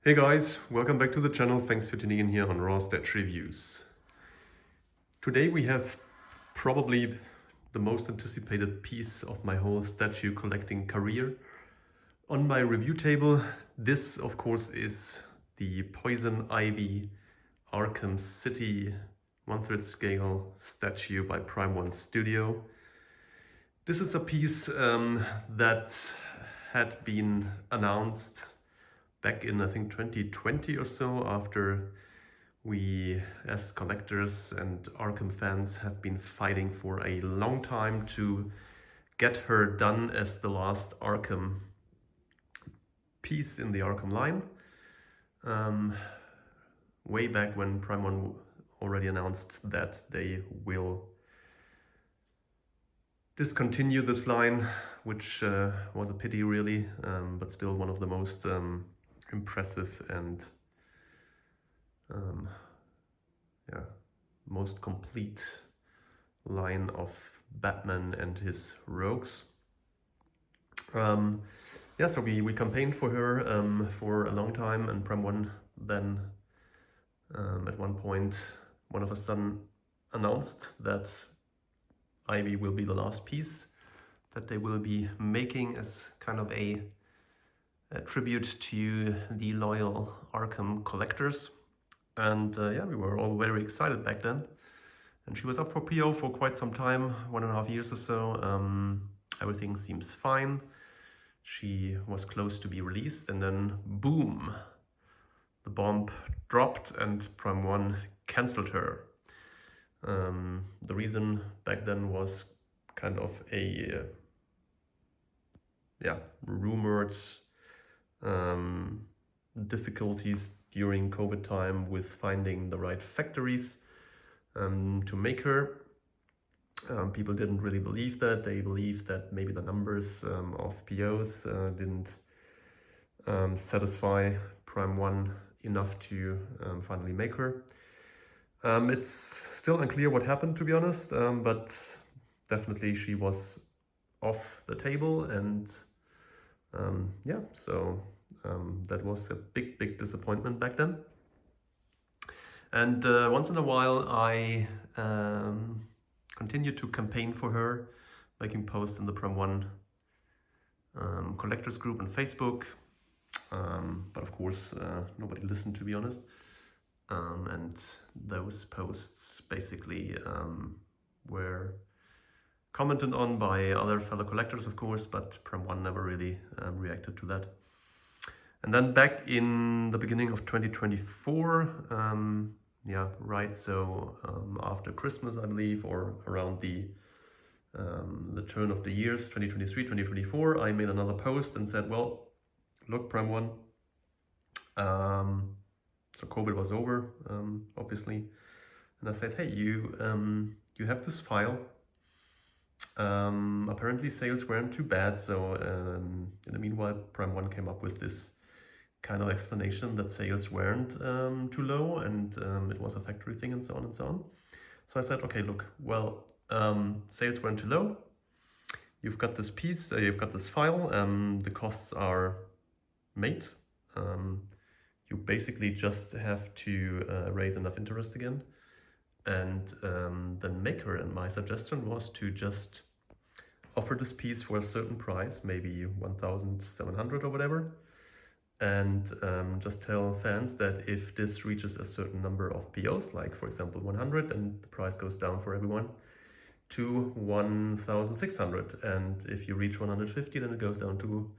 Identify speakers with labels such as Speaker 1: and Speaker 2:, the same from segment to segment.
Speaker 1: Hey guys, welcome back to the channel. Thanks for tuning in here on Raw Stats Reviews. Today we have probably the most anticipated piece of my whole statue collecting career. On my review table, this of course is the Poison Ivy Arkham City 1/3 scale statue by Prime One Studio. This is a piece that had been announced back in, I think, 2020 or so, after we, as collectors and Arkham fans, have been fighting for a long time to get her done as the last Arkham piece in the Arkham line. Way back when Prime One already announced that they will discontinue this line, which was a pity really, but still one of the most impressive and most complete line of Batman and his rogues. So we campaigned for her for a long time, and Prem One then at one point, one of a sudden announced that Ivy will be the last piece that they will be making as kind of a tribute to the loyal Arkham collectors. And we were all very excited back then. And she was up for PO for quite some time, 1.5 years or so. Everything seems fine. She was close to be released, and then boom, the bomb dropped and Prime One cancelled her. The reason back then was kind of a rumored difficulties during COVID time with finding the right factories to make her. People didn't really believe that. They believed that maybe the numbers of POs didn't satisfy Prime One enough to finally make her. It's still unclear what happened, to be honest, but definitely she was off the table, and that was a big disappointment back then. And once in a while I continued to campaign for her, making posts in the Prime One collectors group on Facebook, but of course nobody listened, to be honest. And those posts basically were commented on by other fellow collectors, of course, but Prime One never really reacted to that. And then back in the beginning of 2024, after Christmas, I believe, or around the turn of the years, 2023, 2024, I made another post and said, well, look, Prime One, so COVID was over, obviously, and I said, hey, you have this file. Apparently sales weren't too bad, so in the meanwhile, Prime One came up with this kind of explanation that sales weren't too low, and it was a factory thing, and so on and so on. So I said, okay, look, well, sales weren't too low. You've got this piece, you've got this file, the costs are made. You basically just have to raise enough interest again and then make her. And my suggestion was to just offer this piece for a certain price, maybe 1,700 or whatever, and just tell fans that if this reaches a certain number of POs, like for example 100, and the price goes down for everyone to 1,600, and if you reach 150, then it goes down to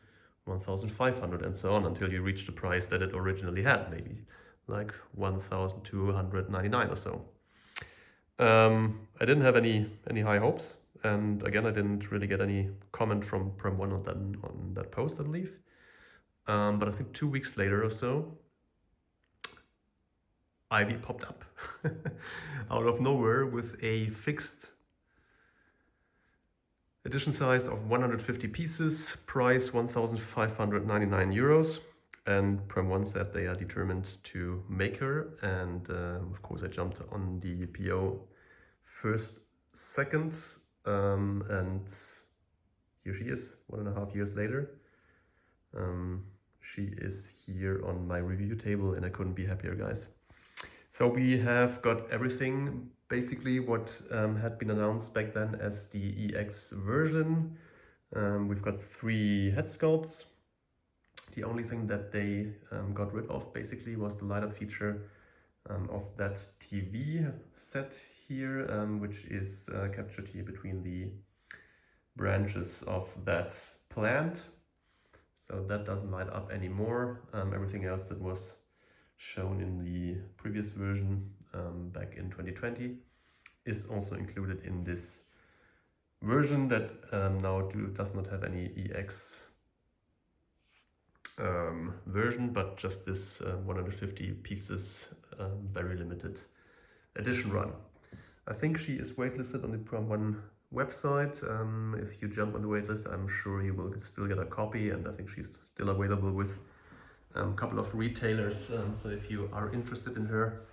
Speaker 1: 1,500, and so on until you reach the price that it originally had, maybe like 1,299 or so. I didn't have any high hopes, and again, I didn't really get any comment from Prem One on that post, I believe. But I think 2 weeks later or so, Ivy popped up out of nowhere with a fixed edition size of 150 pieces, price 1,599 euros. And Prem One said they are determined to make her. And of course, I jumped on the PO first second. And here she is, 1.5 years later. she is here on my review table and I couldn't be happier, guys. So we have got everything, basically what had been announced back then as the EX version. We've got 3 head sculpts. The only thing that they got rid of basically was the light up feature of that TV set here, which is captured here between the branches of that plant. So that doesn't light up anymore. Everything else that was shown in the previous version back in 2020 is also included in this version that now does not have any EX version, but just this 150 pieces very limited edition run. I think she is waitlisted on the Pram 1 website. If you jump on the waitlist, I'm sure you will still get a copy, and I think she's still available with a couple of retailers. So if you are interested in her,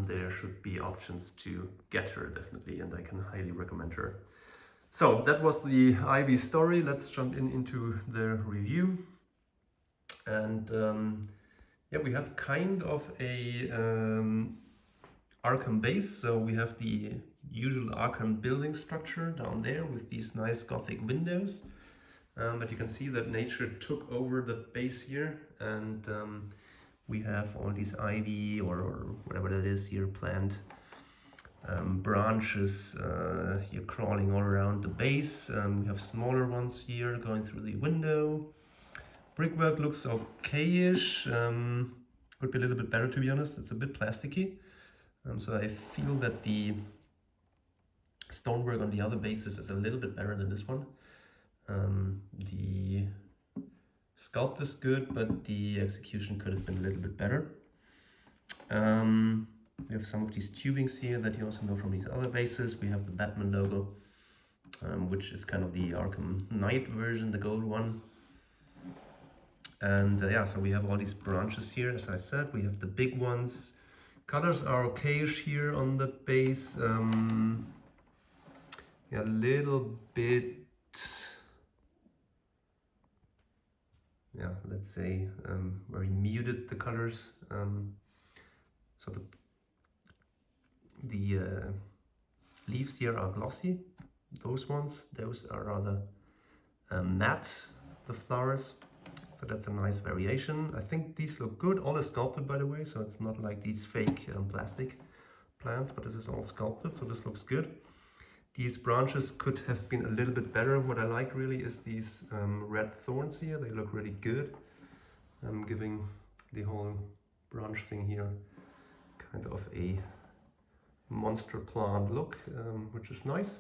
Speaker 1: there should be options to get her definitely, and I can highly recommend her. So that was the Ivy story. Let's jump into the review. And yeah, we have kind of a Arkham base. So we have the usual Arkham building structure down there with these nice Gothic windows. But you can see that nature took over the base here, and we have all these ivy or whatever that is here plant branches here crawling all around the base. We have smaller ones here going through the window. Brickwork looks okay-ish. Could be a little bit better, to be honest. It's a bit plasticky. So I feel that the stonework on the other bases is a little bit better than this one. The sculpt is good, but the execution could have been a little bit better. We have some of these tubings here that you also know from these other bases. We have the Batman logo, which is kind of the Arkham Knight version, the gold one. And yeah, so we have all these branches here, as I said. We have the big ones. Colors are okay-ish here on the base. Yeah, a little bit, yeah, let's say very muted, the colors. So the leaves here are glossy. Those are rather matte, the flowers. So that's a nice variation. I think these look good. All is sculpted, by the way, so it's not like these fake plastic plants, but this is all sculpted, so this looks good. These branches could have been a little bit better. What I like really is these red thorns here. They look really good, giving the whole branch thing here kind of a monster plant look, which is nice.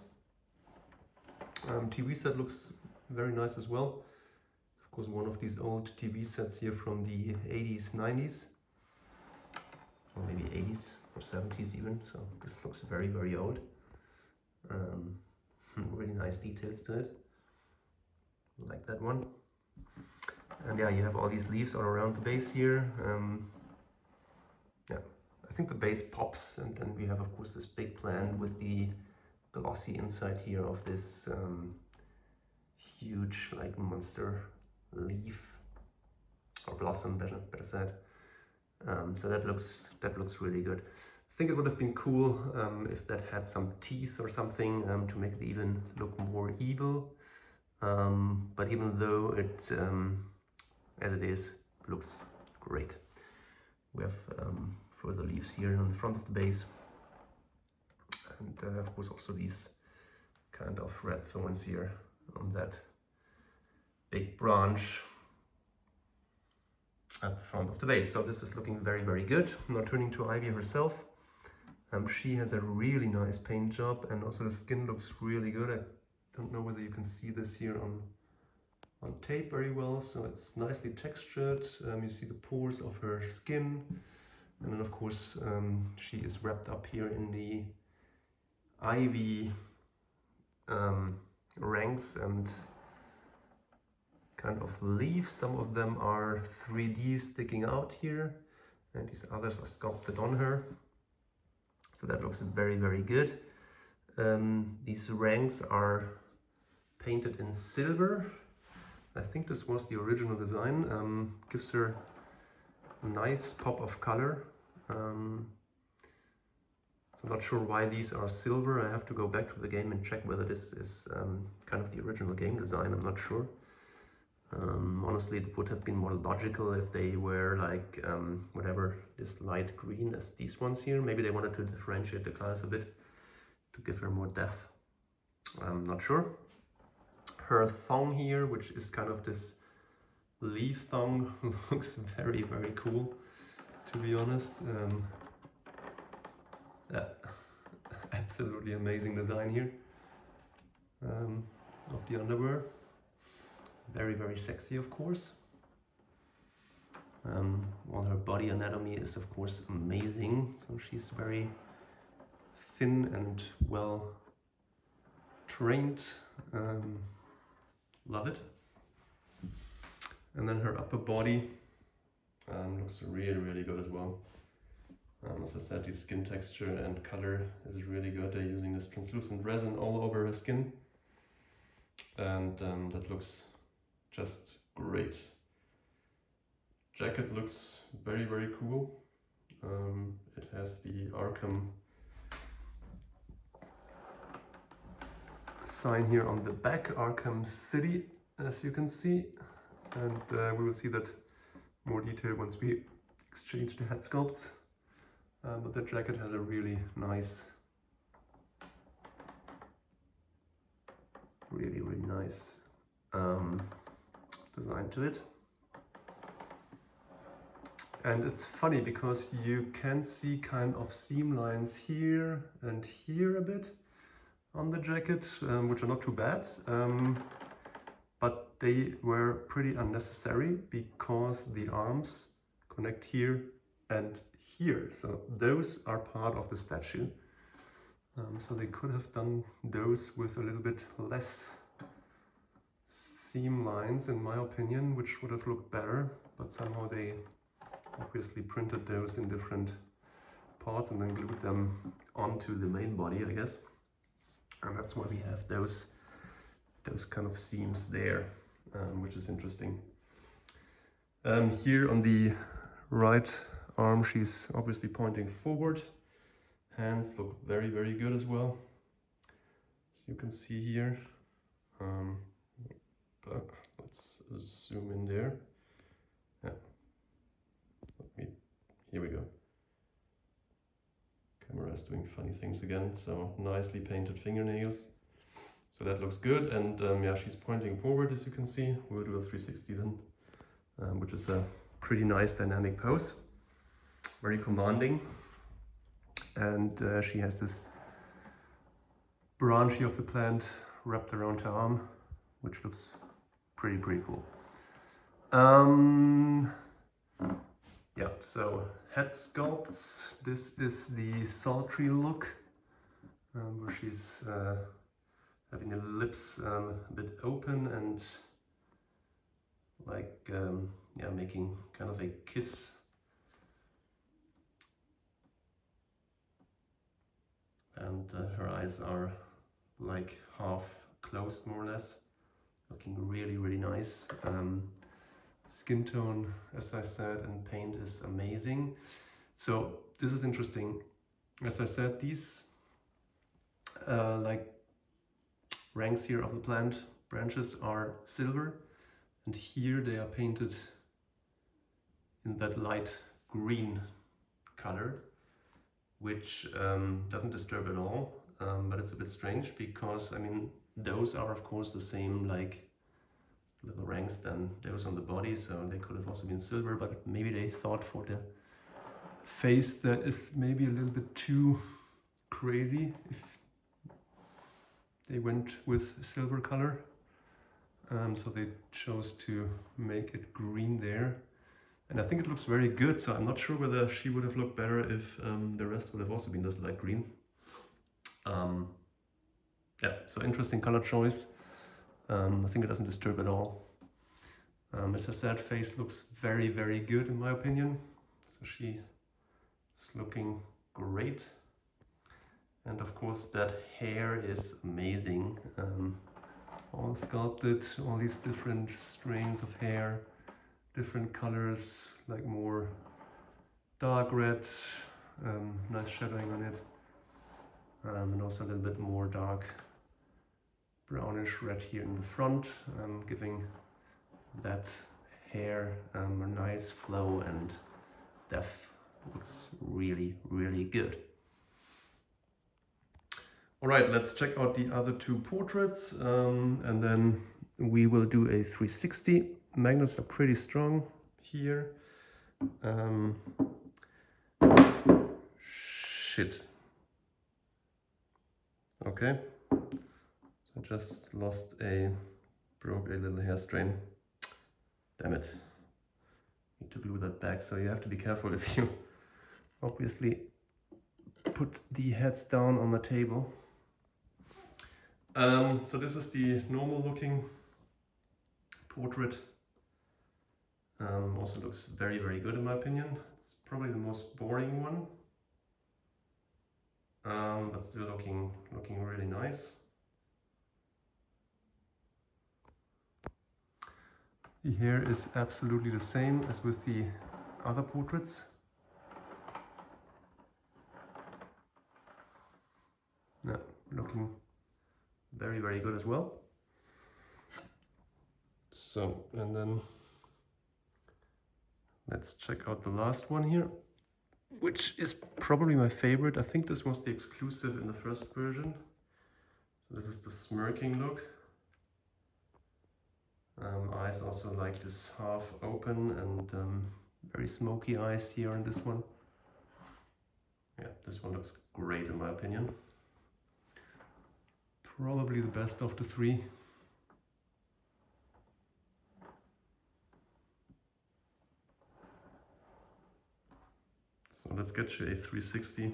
Speaker 1: TV set looks very nice as well. Of course, one of these old TV sets here from the 80s, 90s, or maybe 80s or 70s even. So this looks very, very old. Really nice details to it. Like that one. And yeah, you have all these leaves all around the base here. Yeah, I think the base pops, and then we have, of course, this big plant with the glossy inside here of this huge, like, monster leaf or blossom, better said. So that looks really good. I think it would have been cool if that had some teeth or something to make it even look more evil. But even though it, as it is, looks great. We have further leaves here on the front of the base, and of course also these kind of red thorns here on that big branch at the front of the base. So this is looking very, very good. Now turning to Ivy herself. She has a really nice paint job, and also the skin looks really good. I don't know whether you can see this here on tape very well. So it's nicely textured. You see the pores of her skin, and then of course she is wrapped up here in the ivy ranks and kind of leaves. Some of them are 3D sticking out here, and these others are sculpted on her. So that looks very, very good. These ranks are painted in silver. I think this was the original design. Gives her a nice pop of color. So I'm not sure why these are silver. I have to go back to the game and check whether this is kind of the original game design. I'm not sure. Honestly, it would have been more logical if they were like whatever, this light green as these ones here. Maybe they wanted to differentiate the class a bit to give her more depth. I'm not sure. Her thong here, which is kind of this leaf thong, looks very, very cool, to be honest. Yeah, absolutely amazing design here of the underwear. Very, very sexy, of course. Well, her body anatomy is, of course, amazing. So she's very thin and well trained. Love it. And then her upper body looks really, really good as well. As I said, the skin texture and color is really good. They're using this translucent resin all over her skin. And that looks just great. Jacket looks very, very cool. It has the Arkham sign here on the back, Arkham City, as you can see. And we will see that more detail once we exchange the head sculpts. But the jacket has a really nice, really nice design to it. And it's funny because you can see kind of seam lines here and here a bit on the jacket, which are not too bad, but they were pretty unnecessary because the arms connect here and here. So those are part of the statue. So they could have done those with a little bit less seam lines, in my opinion, which would have looked better, but somehow they obviously printed those in different parts and then glued them onto the main body, I guess. And that's why we have those kind of seams there, which is interesting. Here on the right arm, she's obviously pointing forward. Hands look very, very good as well, as you can see here. But let's zoom in there. Yeah. Here we go. Camera is doing funny things again. So nicely painted fingernails. So that looks good. And yeah, she's pointing forward, as you can see. We'll do a 360 then, which is a pretty nice dynamic pose. Very commanding. And she has this branch of the plant wrapped around her arm, which looks pretty cool. Yeah, so head sculpts. This is the sultry look, where she's having the lips a bit open and like, yeah, making kind of a kiss. And her eyes are like half closed, more or less, looking really nice. Skin tone, as I said, and paint is amazing. So this is interesting. As I said, these like ranks here of the plant branches are silver, and here they are painted in that light green color, which doesn't disturb at all, but it's a bit strange because, I mean, those are of course the same like little ranks than those on the body, so they could have also been silver, but maybe they thought for the face that is maybe a little bit too crazy if they went with silver color. So they chose to make it green there. And I think it looks very good, so I'm not sure whether she would have looked better if the rest would have also been this light green. Yeah, so interesting color choice. I think it doesn't disturb at all. As I said, face looks very good in my opinion. So she is looking great. And of course that hair is amazing. all sculpted, all these different strains of hair, different colors, like more dark red, nice shadowing on it, and also a little bit more dark brownish red here in the front, giving that hair a nice flow and depth. Looks really, really good. All right, let's check out the other two portraits, and then we will do a 360. Magnets are pretty strong here. Shit. Okay. So I just broke a little hair strain. Damn it. Need to glue that back, so you have to be careful if you obviously put the heads down on the table. So this is the normal looking portrait. Also looks very, very good in my opinion. It's probably the most boring one, but still looking really nice. The hair is absolutely the same as with the other portraits. Yeah, looking very, very good as well. So, and then let's check out the last one here, which is probably my favorite. I think this was the exclusive in the first version. So this is the smirking look. Eyes also like this half open and very smoky eyes here in this one. Yeah, this one looks great in my opinion. Probably the best of the three. So let's get you a 360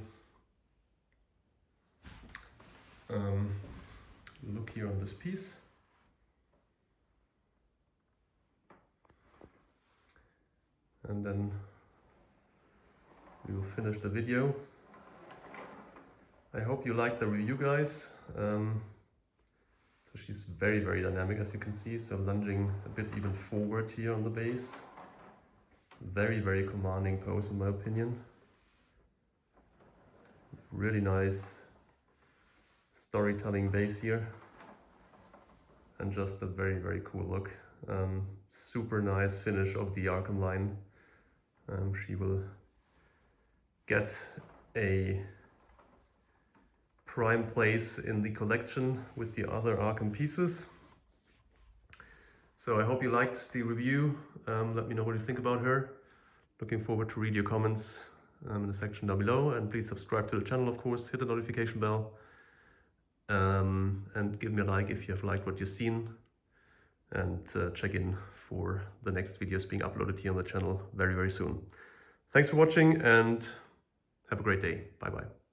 Speaker 1: look here on this piece. And then we will finish the video. I hope you liked the review, guys. So she's very, very dynamic, as you can see. So lunging a bit even forward here on the base. Very, very commanding pose in my opinion. Really nice storytelling base here. And just a very, very cool look. Super nice finish of the Arkham line. She will get a prime place in the collection with the other Arkham pieces. So I hope you liked the review. Let me know what you think about her. Looking forward to read your comments in the section down below, and please subscribe to the channel, of course, hit the notification bell, and give me a like if you have liked what you've seen, and check in for the next videos being uploaded here on the channel very, very soon. Thanks for watching and have a great day. Bye bye.